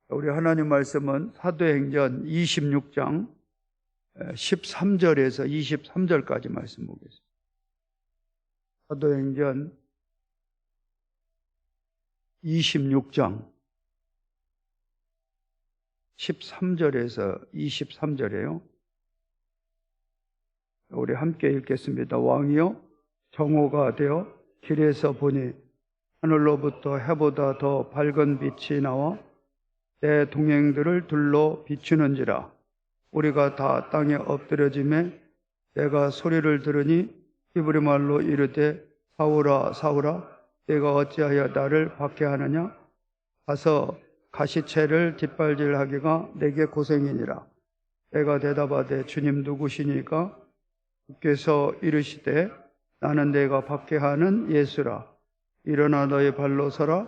우리 하나님 말씀은 사도행전 26장 13절에서 23절까지 말씀 보겠습니다. 사도행전 26장 13절에서 23절이에요. 우리 함께 읽겠습니다. 왕이여 정오가 되어 길에서 보니 하늘로부터 해보다 더 밝은 빛이 나와 내 동행들을 둘러 비추는지라. 우리가 다 땅에 엎드려지매 내가 소리를 들으니 히브리 말로 이르되 사울아 사울아 내가 어찌하여 나를 박해하느냐. 가서 가시채를 뒷발질하기가 내게 고생이니라. 내가 대답하되 주님 누구시니까? 주께서 이르시되 나는 내가 박해하는 예수라. 일어나 너의 발로 서라.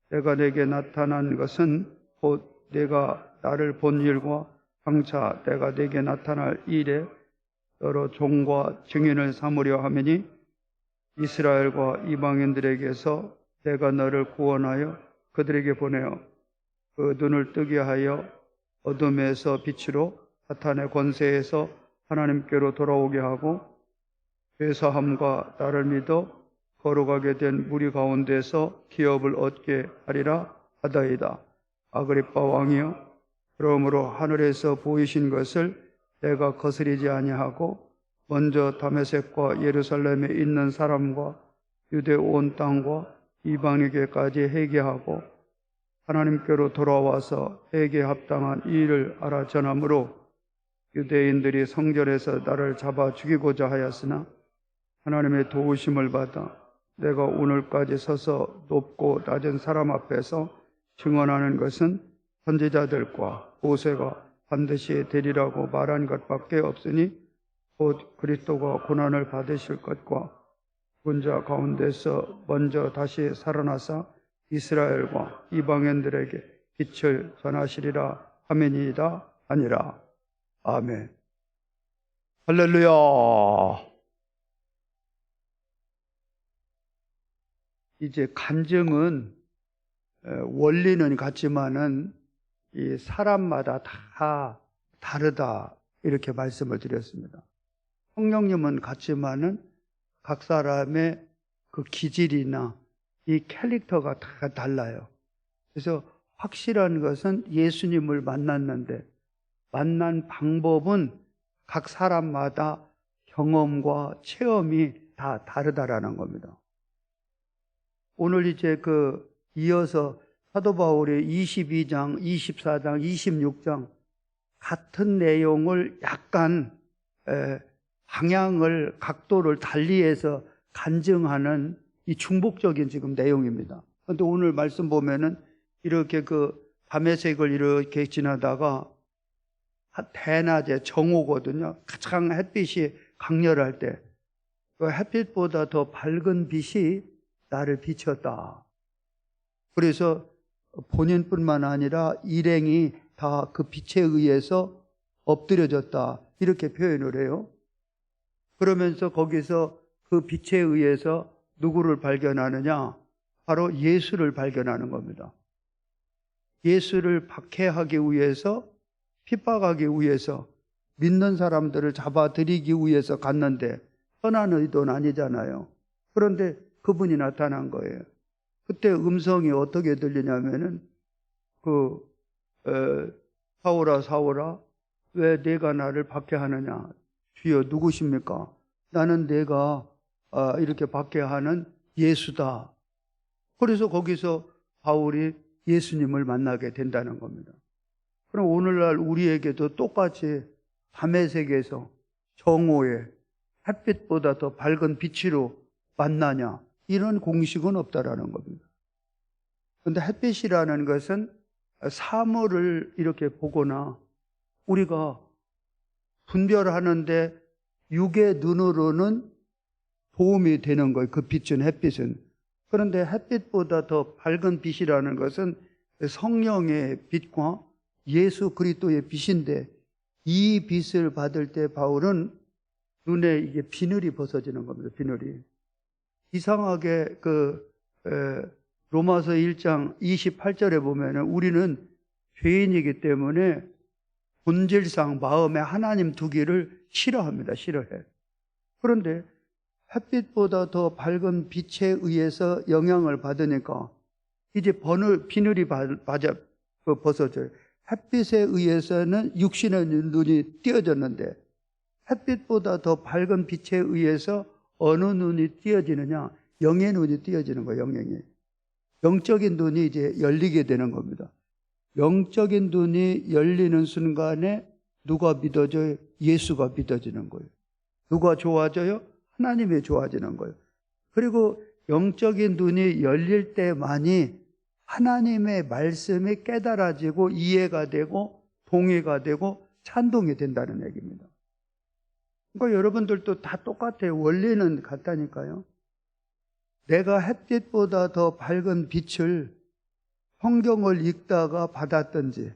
내가 내게 나타난 것은 곧 내가 나를 본 일과 장차 내가 내게 나타날 일에 여러 종과 증인을 삼으려 하매니 이스라엘과 이방인들에게서 내가 너를 구원하여 그들에게 보내어 그 눈을 뜨게 하여 어둠에서 빛으로 사탄의 권세에서 하나님께로 돌아오게 하고 죄사함과 나를 믿어 거룩하게 된 무리 가운데서 기업을 얻게 하리라 하다이다. 아그리빠 왕이여 그러므로 하늘에서 보이신 것을 내가 거스리지 아니하고 먼저 다메섹과 예루살렘에 있는 사람과 유대 온 땅과 이방에게까지 회개하고 하나님께로 돌아와서 회개에 합당한 이 일을 알아 전하므로 유대인들이 성전에서 나를 잡아 죽이고자 하였으나 하나님의 도우심을 받아 내가 오늘까지 서서 높고 낮은 사람 앞에서 증언하는 것은 선지자들과 모세가 반드시 되리라고 말한 것밖에 없으니 곧 그리스도가 고난을 받으실 것과 죽은 자 가운데서 먼저 다시 살아나사 이스라엘과 이방인들에게 빛을 전하시리라 하매니이다 아니라. 아멘. 할렐루야. 이제 간증은 원리는 같지만은 이 사람마다 다 다르다 이렇게 말씀을 드렸습니다. 성령님은 같지만은 각 사람의 그 기질이나 이 캐릭터가 다 달라요. 그래서 확실한 것은 예수님을 만났는데 만난 방법은 각 사람마다 경험과 체험이 다 다르다라는 겁니다. 오늘 이제 이어서 사도 바울의 22장, 24장, 26장 같은 내용을 약간 방향을 각도를 달리해서 간증하는 이 중복적인 지금 내용입니다. 그런데 오늘 말씀 보면은 이렇게 다메섹을 이렇게 지나다가 대낮에 정오거든요. 가장 햇빛이 강렬할 때 그 햇빛보다 더 밝은 빛이 나를 비쳤다. 그래서 본인뿐만 아니라 일행이 다 그 빛에 의해서 엎드려졌다 이렇게 표현을 해요. 그러면서 거기서 그 빛에 의해서 누구를 발견하느냐? 바로 예수를 발견하는 겁니다. 예수를 박해하기 위해서, 핍박하기 위해서, 믿는 사람들을 잡아들이기 위해서 갔는데 선한 의도는 아니잖아요. 그런데 그분이 나타난 거예요. 그때 음성이 어떻게 들리냐면은 사울아 사울아 왜 내가 나를 박해하느냐? 주여 누구십니까? 나는 내가 이렇게 박해하는 예수다. 그래서 거기서 바울이 예수님을 만나게 된다는 겁니다. 그럼 오늘날 우리에게도 똑같이 다메섹에서 정오에 햇빛보다 더 밝은 빛으로 만나냐? 이런 공식은 없다라는 겁니다. 그런데 햇빛이라는 것은 사물을 이렇게 보거나 우리가 분별하는데 육의 눈으로는 도움이 되는 거예요. 그 빛은, 햇빛은. 그런데 햇빛보다 더 밝은 빛이라는 것은 성령의 빛과 예수 그리스도의 빛인데 이 빛을 받을 때 바울은 눈에 이게 비늘이 벗어지는 겁니다. 비늘이. 이상하게 로마서 1장 28절에 보면은 우리는 죄인이기 때문에 본질상 마음에 하나님 두기를 싫어합니다. 싫어해. 그런데 햇빛보다 더 밝은 빛에 의해서 영향을 받으니까 이제 비늘이 벗어져요. 햇빛에 의해서는 육신의 눈이 띄어졌는데 햇빛보다 더 밝은 빛에 의해서 어느 눈이 띄어지느냐? 영의 눈이 띄어지는 거예요. 영적인 눈이 이제 열리게 되는 겁니다. 영적인 눈이 열리는 순간에 누가 믿어져요? 예수가 믿어지는 거예요. 누가 좋아져요? 하나님이 좋아지는 거예요. 그리고 영적인 눈이 열릴 때만이 하나님의 말씀이 깨달아지고 이해가 되고 동의가 되고 찬동이 된다는 얘기입니다. 그러니까 여러분들도 다 똑같아요. 원리는 같다니까요. 내가 햇빛보다 더 밝은 빛을 성경을 읽다가 받았든지,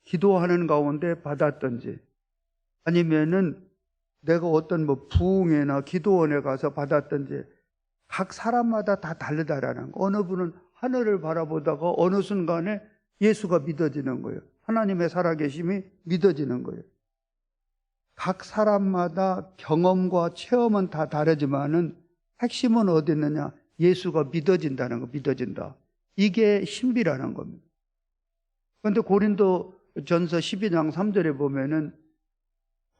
기도하는 가운데 받았든지, 아니면은 내가 어떤 부흥회나 기도원에 가서 받았든지, 각 사람마다 다 다르다라는 거. 어느 분은 하늘을 바라보다가 어느 순간에 예수가 믿어지는 거예요. 하나님의 살아계심이 믿어지는 거예요. 각 사람마다 경험과 체험은 다 다르지만은 핵심은 어디 있느냐? 예수가 믿어진다는 거, 믿어진다. 이게 신비라는 겁니다. 그런데 고린도전서 12장 3절에 보면은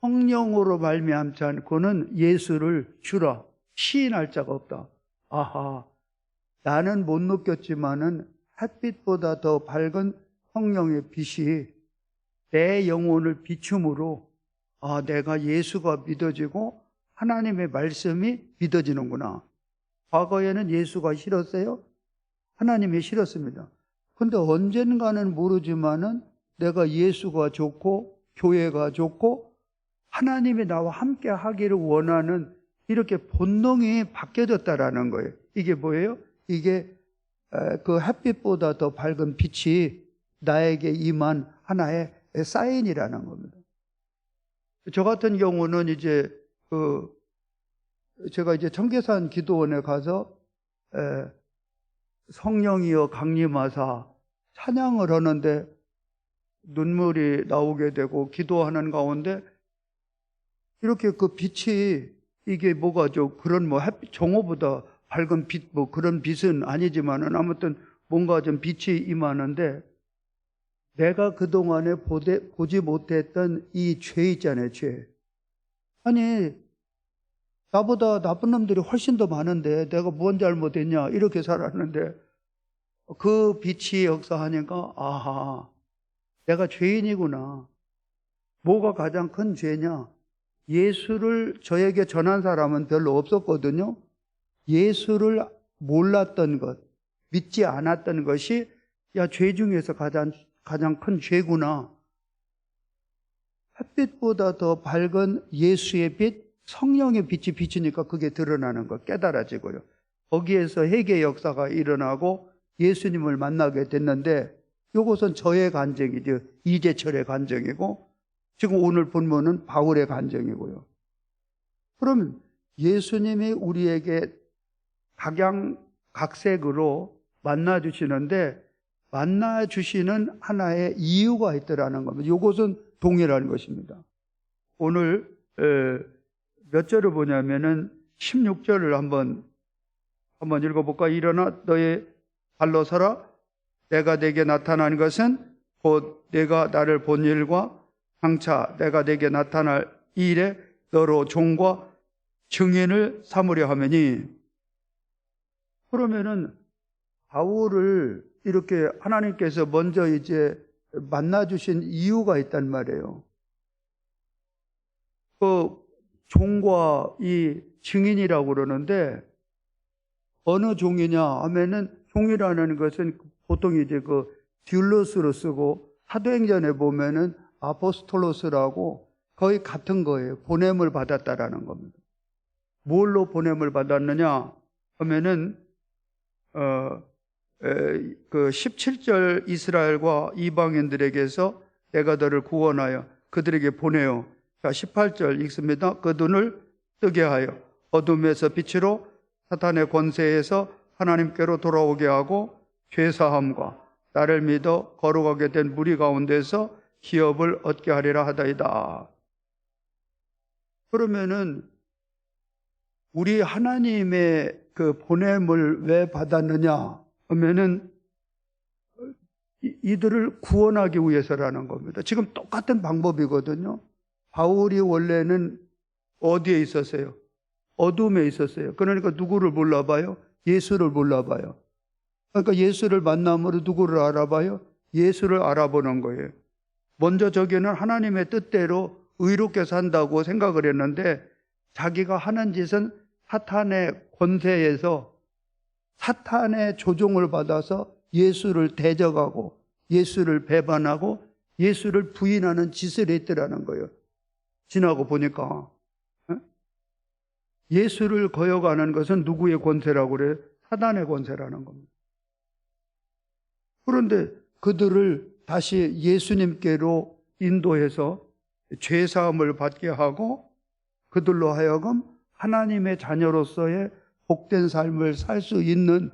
성령으로 말미암지 않고는 예수를 주라 시인할 자가 없다. 아하, 나는 못 느꼈지만은 햇빛보다 더 밝은 성령의 빛이 내 영혼을 비춤으로 내가 예수가 믿어지고 하나님의 말씀이 믿어지는구나. 과거에는 예수가 싫었어요? 하나님이 싫었습니다. 근데 언젠가는 모르지만은 내가 예수가 좋고 교회가 좋고 하나님이 나와 함께 하기를 원하는 이렇게 본능이 바뀌어졌다라는 거예요. 이게 뭐예요? 이게 그 햇빛보다 더 밝은 빛이 나에게 임한 하나의 사인이라는 겁니다. 저 같은 경우는 이제 제가 이제 청계산 기도원에 가서 성령이여 강림하사 찬양을 하는데 눈물이 나오게 되고 기도하는 가운데 이렇게 그 빛이 이게 뭐가 그런 햇빛 정오보다 밝은 빛 그런 빛은 아니지만은 아무튼 뭔가 좀 빛이 임하는데 내가 그동안에 보지 못했던 이 죄 있잖아요, 죄. 아니, 나보다 나쁜 놈들이 훨씬 더 많은데 내가 뭔 잘못했냐 이렇게 살았는데 그 빛이 역사하니까 아하, 내가 죄인이구나. 뭐가 가장 큰 죄냐? 예수를 저에게 전한 사람은 별로 없었거든요. 예수를 몰랐던 것, 믿지 않았던 것이 죄 중에서 가장 큰 죄구나. 햇빛보다 더 밝은 예수의 빛, 성령의 빛이 비치니까 그게 드러나는 거 깨달아지고요. 거기에서 회개 역사가 일어나고 예수님을 만나게 됐는데 이것은 저의 간증이죠. 이재철의 간증이고 지금 오늘 본문은 바울의 간증이고요. 그럼 예수님이 우리에게 각양각색으로 만나주시는데 만나주시는 하나의 이유가 있더라는 겁니다. 이것은 동일한 것입니다. 오늘 몇 절을 보냐면은 16절을 한번 읽어볼까? 일어나 너의 발로 서라. 내가 내게 나타난 것은 곧 내가 나를 본 일과 장차 내가 내게 나타날 이 일에 너로 종과 증인을 삼으려 하매니. 그러면은 바울을 이렇게 하나님께서 먼저 이제 만나주신 이유가 있단 말이에요. 그 종과 이 증인이라고 그러는데 어느 종이냐 하면은 종이라는 것은 보통 이제 그 듀로스로 쓰고 사도행전에 보면은 아포스톨로스라고 거의 같은 거예요. 보냄을 받았다라는 겁니다. 뭘로 보냄을 받았느냐 하면은 그 17절 이스라엘과 이방인들에게서 내가 너를 구원하여 그들에게 보내요. 자, 18절 읽습니다. 그 눈을 뜨게 하여 어둠에서 빛으로 사탄의 권세에서 하나님께로 돌아오게 하고 죄사함과 나를 믿어 거룩하게 된 무리 가운데서 기업을 얻게 하리라 하다이다. 그러면은 우리 하나님의 그 보냄을 왜 받았느냐 하면은 이들을 구원하기 위해서라는 겁니다. 지금 똑같은 방법이거든요. 바울이 원래는 어디에 있었어요? 어둠에 있었어요. 그러니까 누구를 몰라봐요? 예수를 몰라봐요. 그러니까 예수를 만남으로 누구를 알아봐요? 예수를 알아보는 거예요. 먼저 저기는 하나님의 뜻대로 의롭게 산다고 생각을 했는데 자기가 하는 짓은 사탄의 권세에서 사탄의 조종을 받아서 예수를 대적하고 예수를 배반하고 예수를 부인하는 짓을 했더라는 거예요. 지나고 보니까 예수를 거역하는 것은 누구의 권세라고 그래요? 사단의 권세라는 겁니다. 그런데 그들을 다시 예수님께로 인도해서 죄사함을 받게 하고 그들로 하여금 하나님의 자녀로서의 복된 삶을 살 수 있는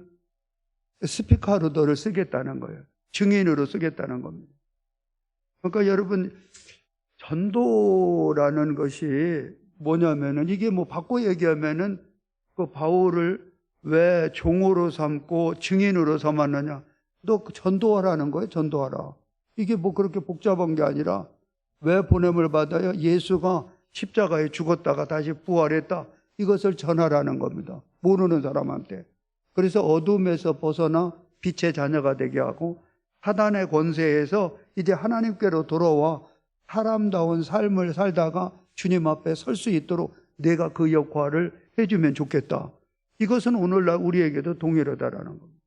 스피커로더를 쓰겠다는 거예요. 증인으로 쓰겠다는 겁니다. 그러니까 여러분, 전도라는 것이 뭐냐면은 이게 뭐 바꿔 얘기하면은 그 바울을 왜 종으로 삼고 증인으로 삼았느냐? 너 전도하라는 거예요. 전도하라. 이게 뭐 그렇게 복잡한 게 아니라 왜 보냄을 받아요? 예수가 십자가에 죽었다가 다시 부활했다. 이것을 전하라는 겁니다. 모르는 사람한테. 그래서 어둠에서 벗어나 빛의 자녀가 되게 하고 사단의 권세에서 이제 하나님께로 돌아와 사람다운 삶을 살다가 주님 앞에 설 수 있도록 내가 그 역할을 해주면 좋겠다. 이것은 오늘날 우리에게도 동일하다라는 겁니다.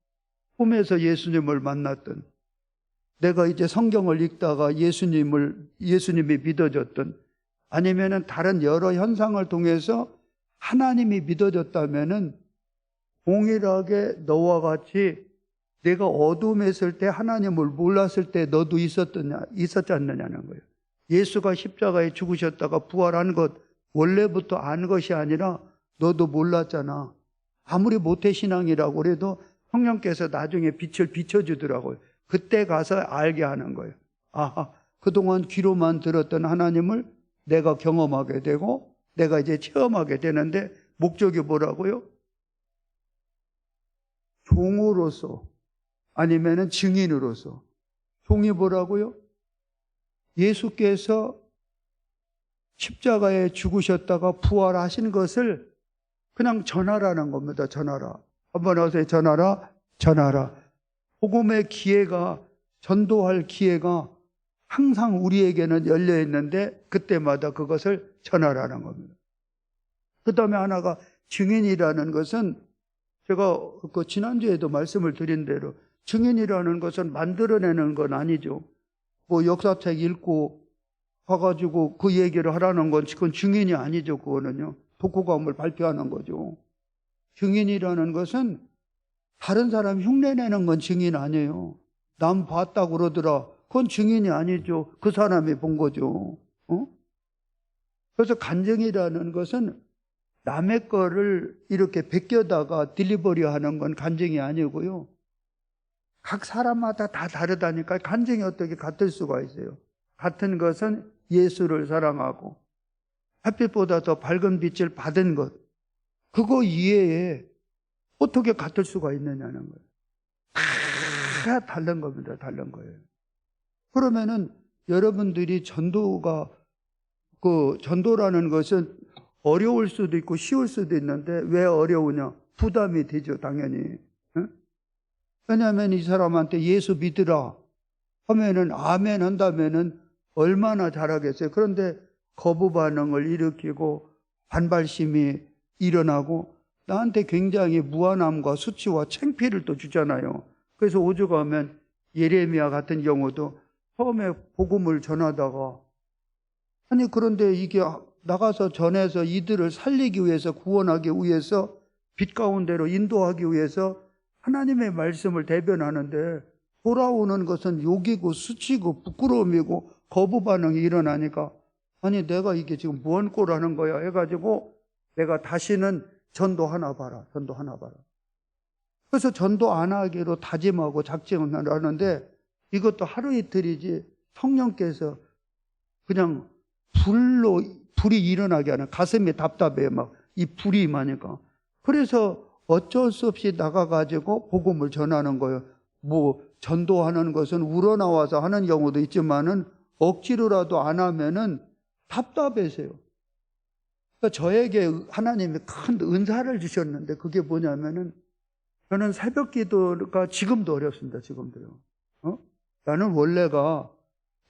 꿈에서 예수님을 만났던, 내가 이제 성경을 읽다가 예수님이 믿어졌던, 아니면은 다른 여러 현상을 통해서 하나님이 믿어졌다면은 동일하게 너와 같이 내가 어둠에 있을 때 하나님을 몰랐을 때 너도 있었지 않느냐는 거예요. 예수가 십자가에 죽으셨다가 부활한 것 원래부터 안 것이 아니라 너도 몰랐잖아. 아무리 모태신앙이라고 그래도 성령께서 나중에 빛을 비춰주더라고요. 그때 가서 알게 하는 거예요. 아하, 그동안 귀로만 들었던 하나님을 내가 경험하게 되고 내가 이제 체험하게 되는데 목적이 뭐라고요? 종으로서 아니면은 증인으로서. 종이 뭐라고요? 예수께서 십자가에 죽으셨다가 부활하신 것을 그냥 전하라는 겁니다. 전하라. 한번 하세요. 전하라. 전하라. 복음의 기회가, 전도할 기회가 항상 우리에게는 열려 있는데 그때마다 그것을 전하라는 겁니다. 그 다음에 하나가 증인이라는 것은 제가 그 지난주에도 말씀을 드린 대로 증인이라는 것은 만들어내는 건 아니죠. 뭐 역사책 읽고 가가지고 그 얘기를 하라는 건 그건 증인이 아니죠. 그거는요. 독후감을 발표하는 거죠. 증인이라는 것은 다른 사람 흉내내는 건 증인 아니에요. 남 봤다고 그러더라. 그건 증인이 아니죠. 그 사람이 본 거죠. 그래서 간증이라는 것은 남의 거를 이렇게 베껴다가 딜리버리 하는 건 간증이 아니고요. 각 사람마다 다 다르다니까 간증이 어떻게 같을 수가 있어요. 같은 것은 예수를 사랑하고 햇빛보다 더 밝은 빛을 받은 것, 그거 이외에 어떻게 같을 수가 있느냐는 거예요. 다 다른 겁니다. 다른 거예요. 그러면은 여러분들이 전도라는 것은 어려울 수도 있고 쉬울 수도 있는데 왜 어려우냐? 부담이 되죠, 당연히. 왜냐하면 이 사람한테 예수 믿으라 하면은 아멘 한다면은 얼마나 잘하겠어요. 그런데 거부 반응을 일으키고 반발심이 일어나고 나한테 굉장히 무안함과 수치와 창피를 또 주잖아요. 그래서 오죽하면 예레미야 같은 경우도 처음에 복음을 전하다가 아니 그런데 이게 나가서 전해서 이들을 살리기 위해서 구원하기 위해서 빛 가운데로 인도하기 위해서 하나님의 말씀을 대변하는데 돌아오는 것은 욕이고 수치고 부끄러움이고 거부 반응이 일어나니까 아니 내가 이게 지금 무언 꼴하는 거야 해가지고 내가 다시는 전도 하나 봐라. 그래서 전도 안 하기로 다짐하고 작정을 하는데 이것도 하루 이틀이지 성령께서 그냥 불이 일어나게 하는, 가슴이 답답해 막 이 불이 임하니까. 그래서 어쩔 수 없이 나가가지고 복음을 전하는 거예요. 뭐 전도하는 것은 우러나와서 하는 경우도 있지만은 억지로라도 안 하면은 답답해서요. 그러니까 저에게 하나님이 큰 은사를 주셨는데 그게 뭐냐면은 저는 새벽 기도가 지금도 어렵습니다. 지금도요. 나는 원래가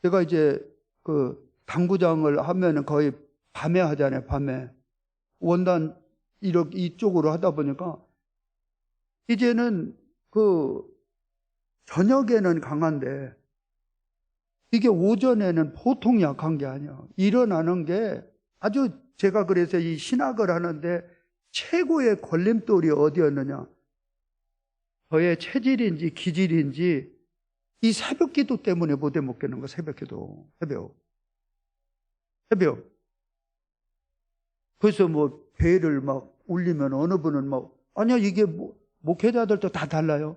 제가 이제 그 당구장을 하면은 거의 밤에 하잖아요. 밤에 원단 이렇게 이쪽으로 하다 보니까 이제는 그 저녁에는 강한데 이게 오전에는 보통 약한 게 아니에요. 일어나는 게 아주, 제가 그래서 이 신학을 하는데 최고의 걸림돌이 어디였느냐, 저의 체질인지 기질인지 이 새벽 기도 때문에 못 해먹겠는 거. 새벽 기도, 새벽. 그래서 뭐 배를 막 울리면 어느 분은 막, 아니야 이게 뭐 목회자들도 다 달라요.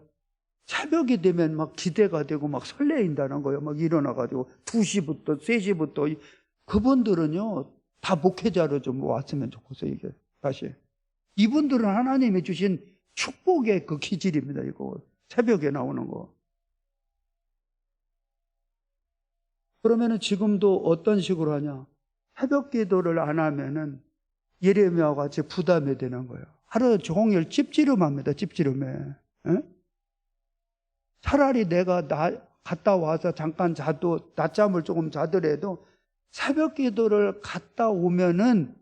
새벽이 되면 막 기대가 되고 막 설레인다는 거예요. 막 일어나가지고 2시부터 3시부터. 그분들은요 다 목회자로 좀 왔으면 좋겠어요. 이게 다시 이분들은 하나님이 주신 축복의 그 기질입니다. 이거 새벽에 나오는 거. 그러면은 지금도 어떤 식으로 하냐, 새벽 기도를 안 하면은 예레미야와 같이 부담이 되는 거예요. 하루 종일 찝찝합니다. 찝찝해. 에? 차라리 내가 갔다 와서 잠깐 자도, 낮잠을 조금 자더라도 새벽 기도를 갔다 오면은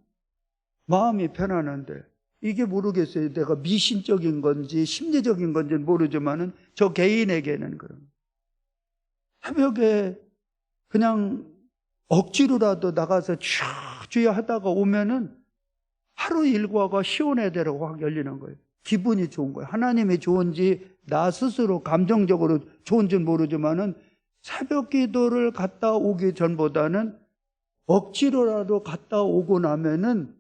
마음이 편안한데, 이게 모르겠어요. 내가 미신적인 건지 심리적인 건지 모르지만은 저 개인에게는 그런. 새벽에 그냥 억지로라도 나가서 주여 하다가 오면은 하루 일과가 시원해대로 확 열리는 거예요. 기분이 좋은 거예요. 하나님이 좋은지 나 스스로 감정적으로 좋은지 모르지만은 새벽 기도를 갔다 오기 전보다는 억지로라도 갔다 오고 나면은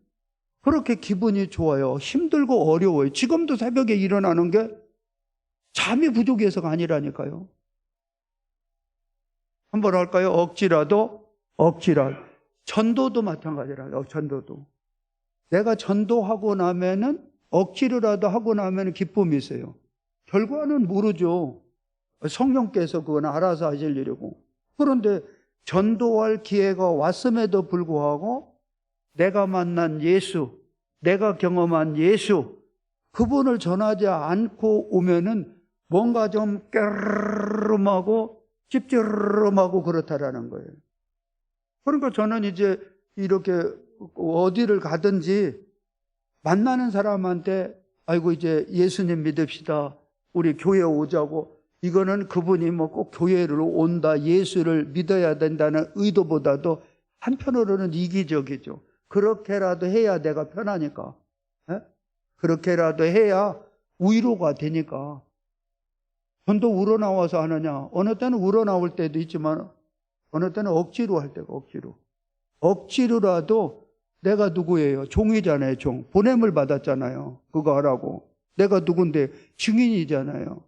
그렇게 기분이 좋아요. 힘들고 어려워요. 지금도 새벽에 일어나는 게 잠이 부족해서가 아니라니까요. 한번 할까요? 억지라도. 전도도 마찬가지라요. 전도도. 내가 전도하고 나면은, 억지로라도 하고 나면 기쁨이 있어요. 결과는 모르죠. 성령께서 그건 알아서 하실 일이고. 그런데 전도할 기회가 왔음에도 불구하고 내가 만난 예수, 내가 경험한 예수, 그분을 전하지 않고 오면은 뭔가 좀 깨르름하고 찝찝하고 그렇다라는 거예요. 그러니까 저는 이제 이렇게 어디를 가든지 만나는 사람한테, 아이고 이제 예수님 믿읍시다, 우리 교회 오자고, 이거는 그분이 뭐 꼭 교회를 온다, 예수를 믿어야 된다는 의도보다도 한편으로는 이기적이죠. 그렇게라도 해야 내가 편하니까. 에? 그렇게라도 해야 위로가 되니까. 전도 우러나와서 하느냐, 어느 때는 우러나올 때도 있지만 어느 때는 억지로 할 때가 억지로라도. 내가 누구예요? 종이잖아요. 종. 보냄을 받았잖아요. 그거 하라고. 내가 누군데? 증인이잖아요.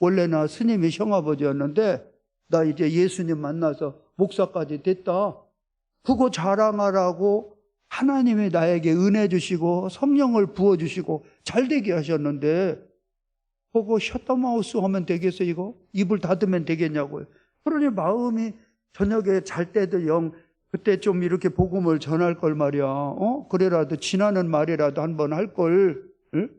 원래 나 스님이 형아버지였는데 나 이제 예수님 만나서 목사까지 됐다. 그거 자랑하라고 하나님이 나에게 은혜 주시고 성령을 부어주시고 잘되게 하셨는데 그거 셧다마우스 하면 되겠어요? 이거? 입을 닫으면 되겠냐고요. 그러니 마음이 저녁에 잘 때도 그때 좀 이렇게 복음을 전할 걸 말이야. 그래라도 지나는 말이라도 한번 할 걸. 응?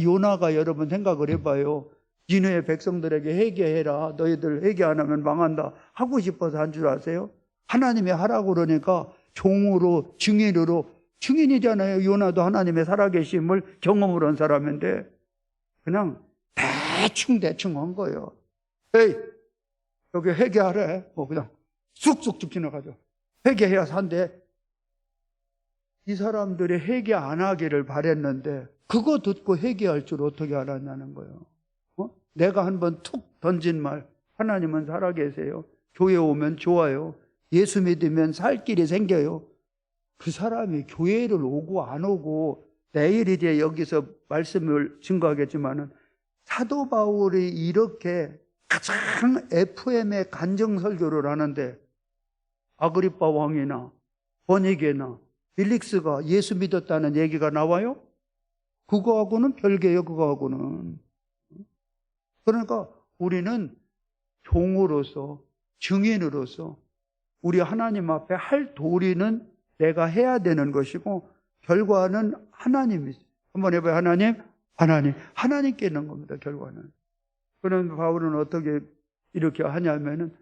요나가 여러분 생각을 해봐요. 니네 백성들에게 회개해라. 너희들 회개 안 하면 망한다. 하고 싶어서 한 줄 아세요? 하나님이 하라고 그러니까 종으로, 증인이잖아요. 요나도 하나님의 살아계심을 경험을 한 사람인데 그냥 대충 한 거예요. 에이, 여기 회개하래. 뭐 그냥 쑥쑥 지나가죠. 회개해야 산대. 이 사람들이 회개 안 하기를 바랬는데 그거 듣고 회개할 줄 어떻게 알았냐는 거예요. 내가 한번 툭 던진 말, 하나님은 살아계세요. 교회 오면 좋아요. 예수 믿으면 살 길이 생겨요. 그 사람이 교회를 오고 안 오고 내일 이제 여기서 말씀을 증거하겠지만은 사도 바울이 이렇게 가장 FM의 간증 설교를 하는데 아그리빠 왕이나 버니게나 빌릭스가 예수 믿었다는 얘기가 나와요? 그거하고는 별개예요. 그거하고는. 그러니까 우리는 종으로서, 증인으로서 우리 하나님 앞에 할 도리는 내가 해야 되는 것이고 결과는 하나님이죠. 한번 해봐요. 하나님께 있는 겁니다. 결과는. 그런 바울은 어떻게 이렇게 하냐면은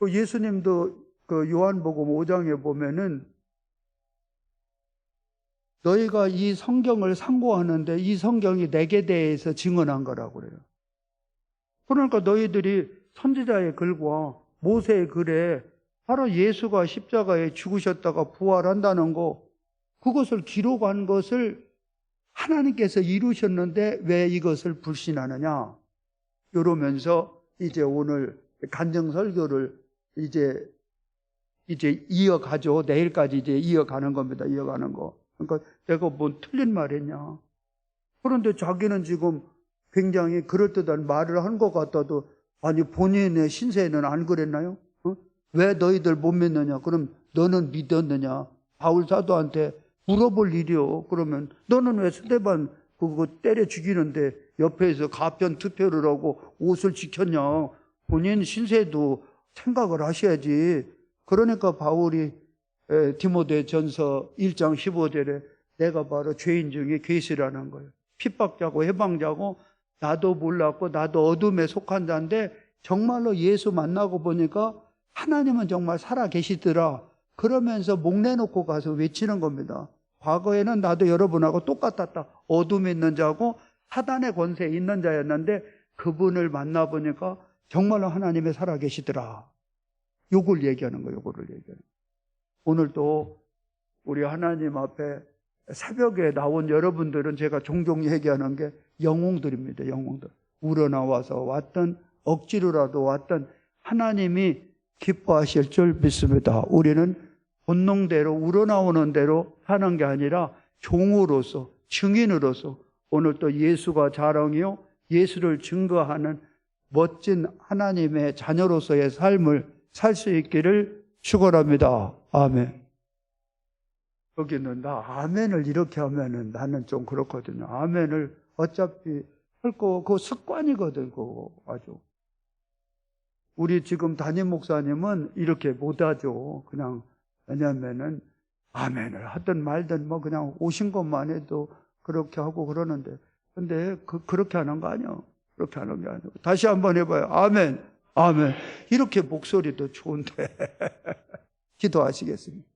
예수님도 그 요한복음 5장에 보면은 너희가 이 성경을 상고하는데 이 성경이 내게 대해서 증언한 거라고 그래요. 그러니까 너희들이 선지자의 글과 모세의 글에 바로 예수가 십자가에 죽으셨다가 부활한다는 거, 그것을 기록한 것을 하나님께서 이루셨는데 왜 이것을 불신하느냐? 이러면서 이제 오늘 간증 설교를 이제 이어가죠. 내일까지 이제 이어가는 겁니다. 이어가는 거. 그러니까 내가 뭔 틀린 말 했냐? 그런데 자기는 지금 굉장히 그럴듯한 말을 한 것 같아도 아니 본인의 신세에는 안 그랬나요? 왜 너희들 못 믿느냐? 그럼 너는 믿었느냐? 바울 사도한테 물어볼 일이요. 그러면 너는 왜 스데반 그거 때려 죽이는데 옆에서 가편 투표를 하고 옷을 지켰냐? 본인 신세도 생각을 하셔야지. 그러니까 바울이 디모데전서 1장 15절에 내가 바로 죄인 중에 계시라는 거예요. 핍박자고 해방자고 나도 몰랐고 나도 어둠에 속한 자인데 정말로 예수 만나고 보니까 하나님은 정말 살아 계시더라. 그러면서 목 내놓고 가서 외치는 겁니다. 과거에는 나도 여러분하고 똑같았다. 어둠에 있는 자고 사단의 권세에 있는 자였는데 그분을 만나보니까 정말로 하나님이 살아 계시더라. 요걸 얘기하는 거예요. 요거를 얘기하는 거예요. 오늘도 우리 하나님 앞에 새벽에 나온 여러분들은 제가 종종 얘기하는 게 영웅들입니다. 영웅들. 우러나와서 왔던 억지로라도 왔던 하나님이 기뻐하실 줄 믿습니다. 우리는 본능대로 우러나오는 대로 사는 게 아니라 종으로서 증인으로서 오늘 또 예수가 자랑이요 예수를 증거하는 멋진 하나님의 자녀로서의 삶을 살 수 있기를 축원합니다. 아멘. 여기는 나 아멘을 이렇게 하면은 나는 좀 그렇거든요. 아멘을 어차피 할 거 그거 습관이거든. 그거 아주. 우리 지금 담임 목사님은 이렇게 못하죠. 그냥 왜냐하면은 아멘을 하든 말든 뭐 그냥 오신 것만 해도 그렇게 하고 그러는데 근데 그렇게 하는 거 아니에요. 그렇게 하는 게 아니고 다시 한번 해봐요. 아멘, 아멘. 이렇게 목소리도 좋은데 기도하시겠습니다.